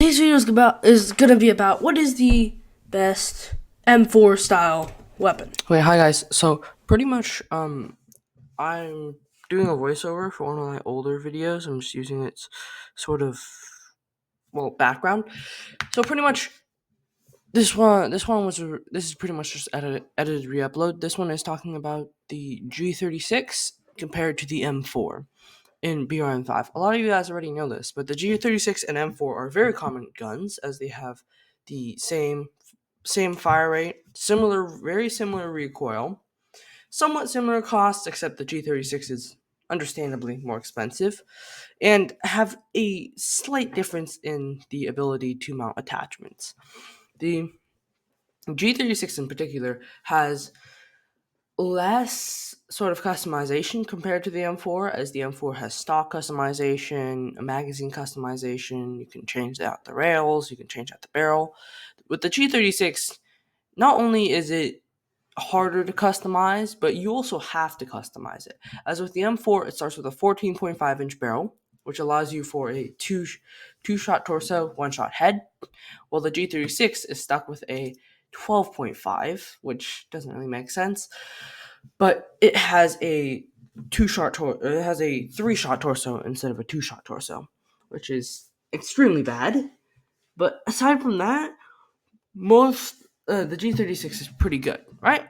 Today's video is gonna be about what is the best M4 style weapon. Wait, hi guys. So pretty much, I'm doing a voiceover for one of my older videos. I'm just using its sort of background. So pretty much, this is pretty much just edited re-upload. This one is talking about the G-36 compared to the M4 in BRM5. A lot of you guys already know this, but the G-36 and M4 are very common guns as they have the same fire rate, very similar recoil. Somewhat similar costs, except the G-36 is understandably more expensive, and have a slight difference in the ability to mount attachments. The G-36 in particular has less sort of customization compared to the M4, as the M4 has stock customization, a magazine customization, you can change out the rails, you can change out the barrel. With the G-36, not only is it harder to customize, but you also have to customize it. As with the M4, it starts with a 14.5-inch barrel, which allows you for a two-shot torso, one-shot head, while the G36 is stuck with a 12.5, which doesn't really make sense, but it has a it has a three-shot torso instead of a two-shot torso, which is extremely bad. But aside from that, most the G36 is pretty good, right?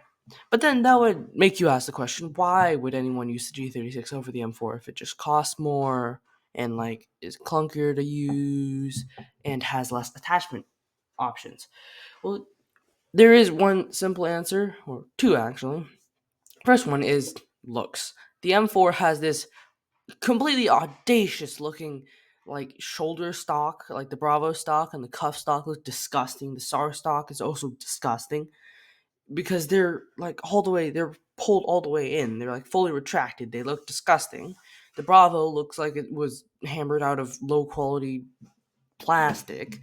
But then that would make you ask the question, why would anyone use the G36 over the M4 if it just costs more and is clunkier to use and has less attachment options? Well, there is one simple answer, or two actually. First one is looks. The M4 has this completely audacious looking shoulder stock, like the Bravo stock and the cuff stock look disgusting. The SAR stock is also disgusting because they're pulled all the way in. They're fully retracted. They look disgusting. The Bravo looks like it was hammered out of low quality plastic,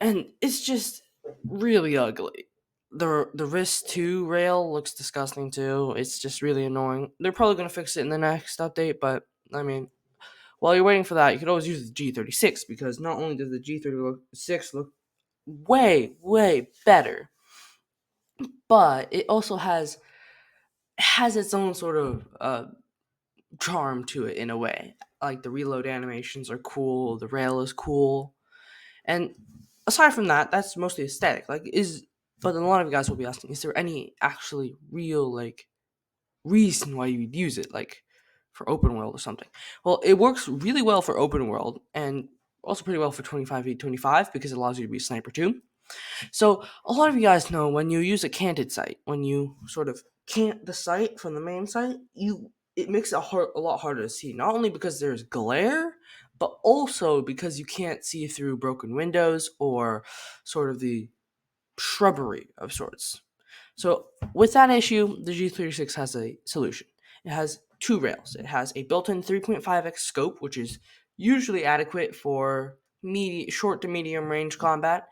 and it's just really ugly. The wrist 2 rail looks disgusting too. It's just really annoying. They're probably gonna fix it in the next update, but I mean, while you're waiting for that, you could always use the G36 because not only does the G36 look way better, but it also has its own sort of charm to it in a way. Like the reload animations are cool, the rail is cool, and aside from that, that's mostly aesthetic. But then a lot of you guys will be asking, is there any actually real reason why you'd use it, for open world or something? Well, it works really well for open world and also pretty well for 25v25 because it allows you to be a sniper too. So a lot of you guys know when you use a canted sight, when you sort of cant the sight from the main sight, it makes it a lot harder to see. Not only because there's glare, but also because you can't see through broken windows or sort of the shrubbery of sorts. So with that issue, the G36 has a solution. It has two rails. It has a built-in 3.5x scope, which is usually adequate for short to medium range combat,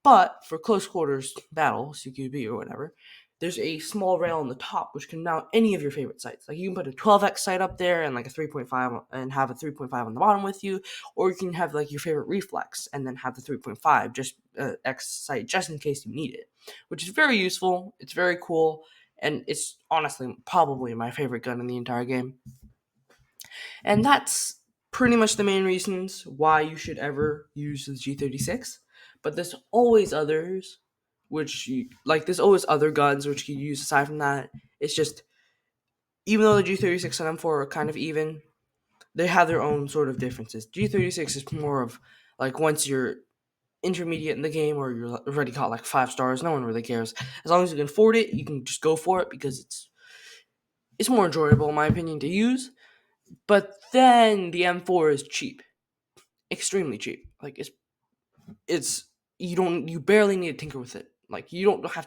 but for close quarters battle, CQB or whatever, there's a small rail on the top which can mount any of your favorite sights. Like you can put a 12x sight up there and a 3.5 and have a 3.5 on the bottom with you, or you can have your favorite reflex and then have the 3.5 just X sight just in case you need it, which is very useful. It's very cool, and it's honestly probably my favorite gun in the entire game. And that's pretty much the main reasons why you should ever use the G36. But there's always others, there's always other guns which you use aside from that. It's just, even though the G36 and M4 are kind of even, they have their own sort of differences. G36 is more of once you're intermediate in the game or you're already caught 5 stars, no one really cares. As long as you can afford it, you can just go for it because it's more enjoyable in my opinion to use. But then the M4 is cheap, extremely cheap. You barely need to tinker with it. You don't have